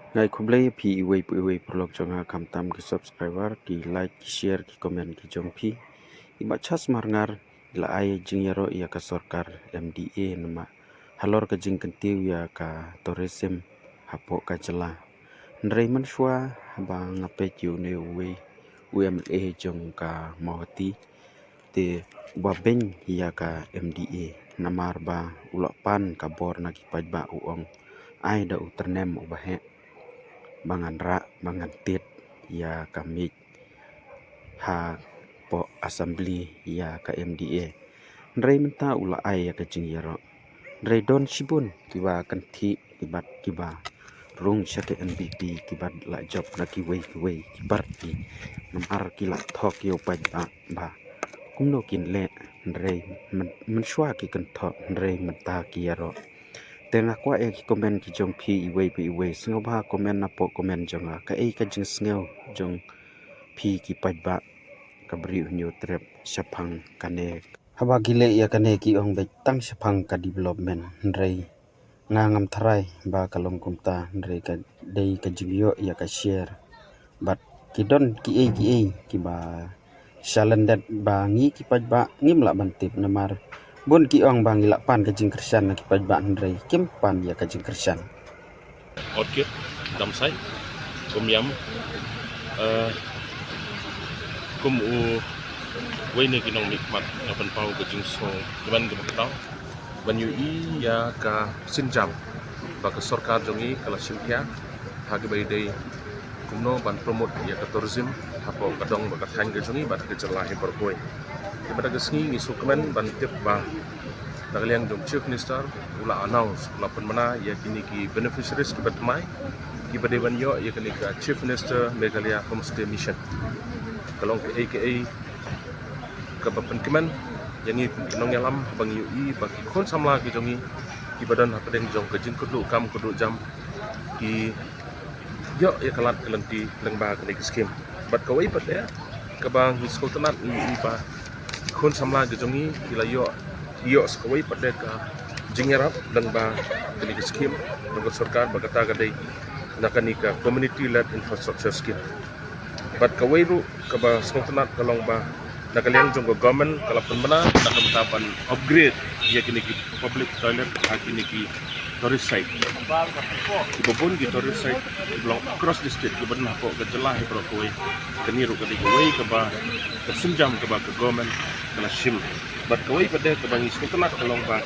Ngai khublai phi iwei prolog jonga kam tam ki subscriber ki like ki share ki comment ki jong phi ima chas marngar ila ai jingyaro ia ka sarkar MDA nama halor ka jing kentiu ya ka tourism hapo ka jela ndrei man shwa ba ngape kiu ne uwei UMA jong ka mohati te ba beng ya ka MDA namar ba ulopan ka bor na ki pajba uong ai da uternem ubahe banganra bangantit ya kami ha po assembly ya ka MDA ndrei menta ula ai ya ka jingyaro ndrei don shibun kiba kanthi kibat kiba rung shake MVP kibat la job na kiwei kibar ki namar kila thok yo pa ba kumno kin le ndrei men shwa ki kan thok ndrei menta ki yaro tengah kwa ki komen ki jong phi iwei sngo ba komen na po komen jonga ka ka jing sngo jong phi ki pajba ka bri nyu trep shapang kane haba gile ya kane ki ong be tang shapang ka development ndrei ngam tharai ba kalong kumta ndrei ka dei ka jingyo ya ka share but ki don ki ki ba shalandet ba ngi ki pajba ngim la bantip namar bun ki ong bang ila pan ka jing kersan na ki pajba ndrei kim pan ya ka jing kersan orchid damsai kumyam kum u wei ne kinong nikmat na panpau ke jing so keban ke bakau ban yu i ya ka sinjam ba ka sarkar jongi kala simkhya hage bai dei kumno ban promote ya ka tourism hapo kadong ba ka thang ke jongi ba ke chala he perkoi ke bada ke sngi ni sukmen ban tip ba Nagaliang jong chief minister ula announce ula penmana ya kini ki beneficiaries ki batmai ki badeban yo ya kini ka chief minister Meghalaya homestay mission kalong ke AKA ka bapenkiman yang i nong yalam bang yu i ba ki kon samla ki jongi ki badan hapadeng jong ka jin kudu kam kudu jam ki yo ya kalat kelenti lengba kini ki skim bat kawai pat ya ka bang sultanat i ba kon samla ki jongi kila yo sekawai pada ka jingerap dan ba kini skim dengan sarkar bagata gadai nakani ka community led infrastructure scheme bat kawai ru ka ba sultanat kalong ba nakaliang jong government kalapan mana nakam upgrade ya kini ki public toilet kini ki tourist site ibabun ki tourist site belong across district ibon na po gajalah pro kawai kani ru kadi kawai ka ba tersenjam ka ba ka government kala shim bat kawai pada kabangis ko tanak kalong ba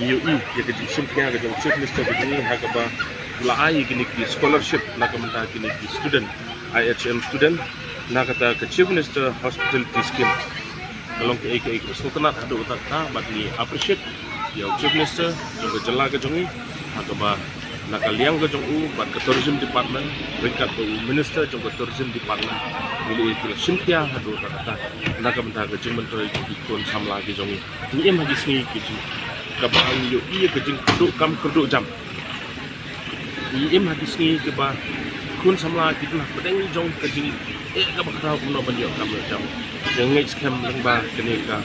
UI ya ke simknya ke jong chief minister ke ni ha ka ba ula ai kini ki scholarship na ka menta kini ki student IHM student na kata ke chief minister hospitality scheme kalong ke AKA ko tanak adu ta bat ni appreciate ya chief minister jong ke jela ke jongi ha ka ba nakaliang ke jong u bat ke tourism department ringkat ke minister jong ke tourism department mili itu simkya adu ta kata nak benda ke jing mentoi ki kon samla ki jongi ni em hagi sni ki jing ka bang yo i ke jing kudu kam kudu jam ni em hagi sni ke ba kon samla ki lah pedeng jong ke jing ka ba krau no ban yo kam jam jeng ngai scam lang ba kene ka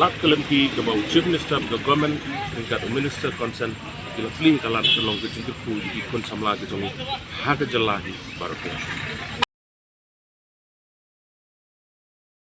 lat kelempi ke ba chief minister ke government tingkat minister concern kila fling kalat kelong ke jing ku ki kon samla ki jongi ha ke jelahi baru